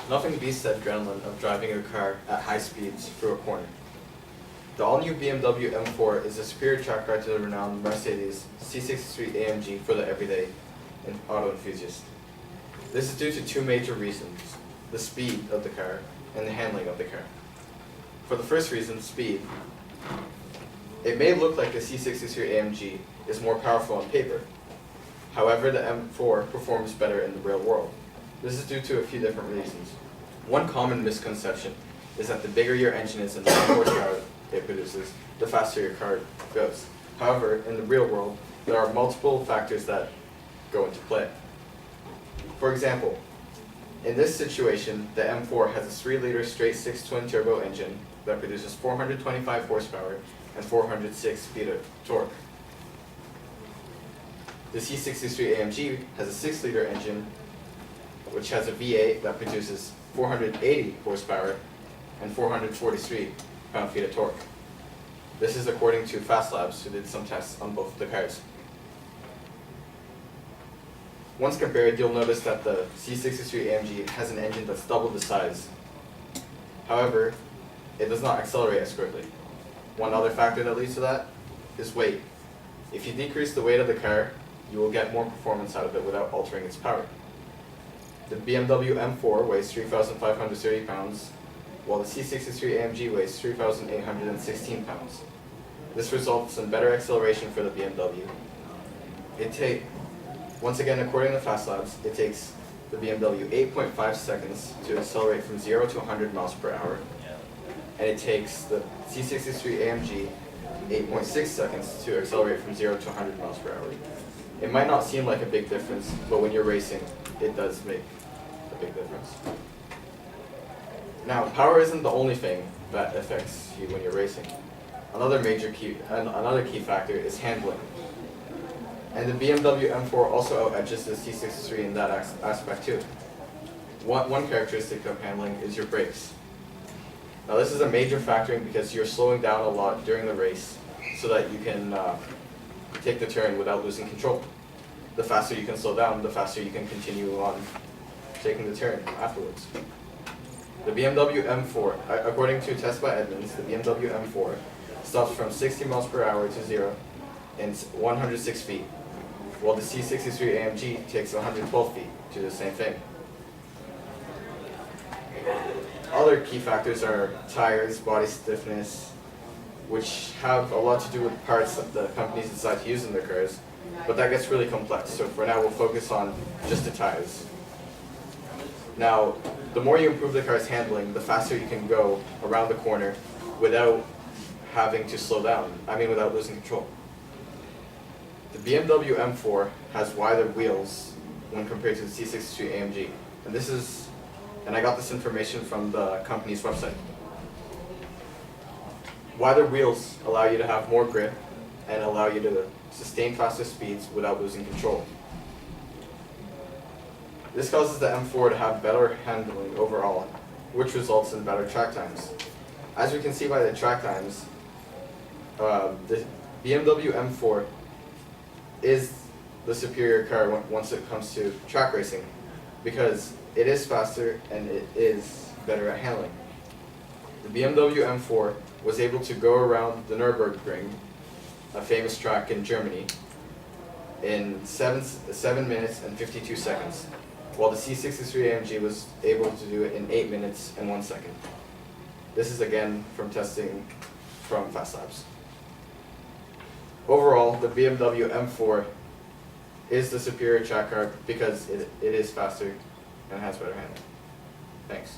Nothing beats the adrenaline of driving a car at high speeds through a corner. The all-new BMW M4 is a superior track car to the renowned Mercedes C63 AMG for the everyday auto enthusiast. This is due to two major reasons: the speed of the car and the handling of the car. For the first reason, speed, it may look like the C63 AMG is more powerful on paper. However, the M4 performs better in the real world. This is due to a few different reasons. One common misconception is that the bigger your engine is and the more horsepower it produces, the faster your car goes. However, in the real world, there are multiple factors that go into play. For example, in this situation, the M4 has a 3-liter straight-six twin-turbo engine that produces 425 horsepower and 406 feet of torque. The C63 AMG has a 6-liter engine which has a V8 that produces 480 horsepower and 443 pound-feet of torque. This is according to Fast Labs, who did some tests on both of the cars. Once compared, you'll notice that the C63 AMG has an engine that's double the size. However, it does not accelerate as quickly. One other factor that leads to that is weight. If you decrease the weight of the car, you will get more performance out of it without altering its power. The BMW M4 weighs 3,530 pounds, while the C63 AMG weighs 3,816 pounds. This results in better acceleration for the BMW. Once again, according to Fast Labs, it takes the BMW 8.5 seconds to accelerate from 0 to 100 miles per hour, and it takes the C63 AMG 8.6 seconds to accelerate from 0 to 100 miles per hour. It might not seem like a big difference, but when you're racing, it does make a big difference. Now, power isn't the only thing that affects you when you're racing. Another key factor is handling. And the BMW M4 also out-edges the C63 in that aspect too. One characteristic of handling is your brakes. Now this is a major factor because you're slowing down a lot during the race so that you can take the turn without losing control. The faster you can slow down, the faster you can continue on taking the turn afterwards. The BMW M4, according to a test by Edmunds, the BMW M4 stops from 60 miles per hour to 0 in 106 feet, while the C63 AMG takes 112 feet to do the same thing. Other key factors are tires, body stiffness, which have a lot to do with parts that the companies decide to use in their cars, but that gets really complex, so for now we'll focus on just the tires. Now, the more you improve the car's handling, the faster you can go around the corner without having to slow down, without losing control. The BMW M4 has wider wheels when compared to the C63 AMG, and I got this information from the company's website. Wider wheels allow you to have more grip and allow you to sustain faster speeds without losing control. This causes the M4 to have better handling overall, which results in better track times. As we can see by the track times, the BMW M4 is the superior car once it comes to track racing because it is faster and it is better at handling. The BMW M4 was able to go around the Nürburgring, a famous track in Germany, in 7 minutes and 52 seconds, while the C63 AMG was able to do it in 8 minutes and 1 second. This is again from testing from Fast Labs. Overall, the BMW M4 is the superior track car because it is faster and has better handling. Thanks.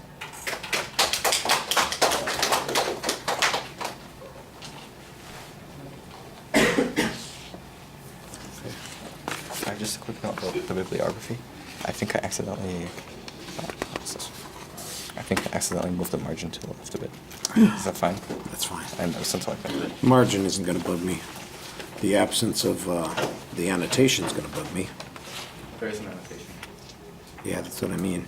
Just a quick note about the bibliography. I think I accidentally moved the margin to the left a bit. Is that fine? That's fine. I know, something like that. Margin isn't going to bug me. The absence of the annotation is going to bug me. There is an annotation. Yeah, that's what I mean.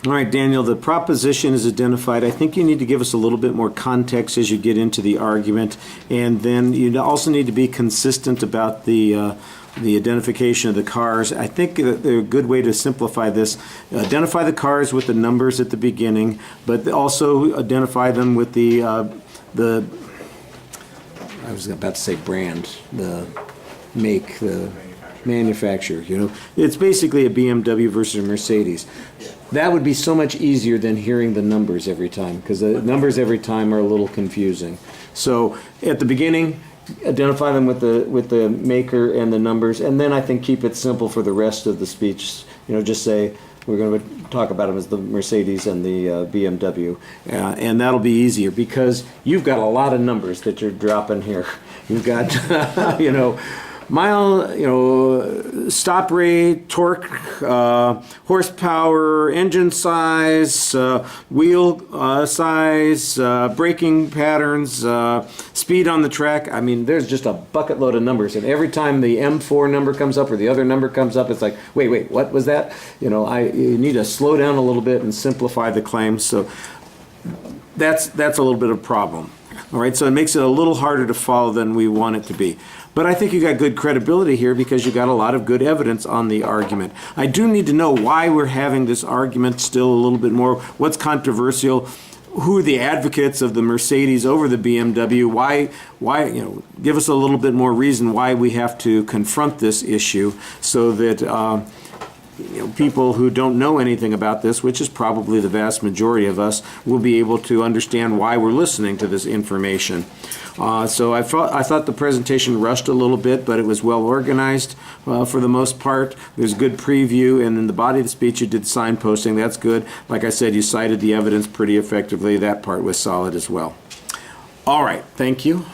All right, Daniel, the proposition is identified. I think you need to give us a little bit more context as you get into the argument, and then you also need to be consistent about the identification of the cars. I think that a good way to simplify this, identify the cars with the numbers at the beginning, but also identify them with the I was about to say brand, the make, the manufacturer, you know. It's basically a BMW versus a Mercedes. That would be so much easier than hearing the numbers every time, because the numbers every time are a little confusing. So at the beginning, identify them with the maker and the numbers, and then I think keep it simple for the rest of the speech. You know, just say we're going to talk about them as the Mercedes and the BMW, and that'll be easier because you've got a lot of numbers that you're dropping here. You've got, you know, mile, you know, stop rate, torque, horsepower, engine size, wheel size, braking patterns, speed on the track. I mean, there's just a bucket load of numbers, and every time the M4 number comes up or the other number comes up, it's like, wait, what was that? You know, you need to slow down a little bit and simplify the claims. So that's a little bit of a problem. All right, so it makes it a little harder to follow than we want it to be. But I think you got good credibility here because you got a lot of good evidence on the argument. I do need to know why we're having this argument still a little bit more. What's controversial? Who are the advocates of the Mercedes over the BMW? Why, you know, give us a little bit more reason why we have to confront this issue so that you know, people who don't know anything about this, which is probably the vast majority of us, will be able to understand why we're listening to this information. So I thought the presentation rushed a little bit, but it was well organized for the most part. There's good preview, and in the body of the speech you did signposting. That's good. Like I said, you cited the evidence pretty effectively. That part was solid as well. All right, thank you.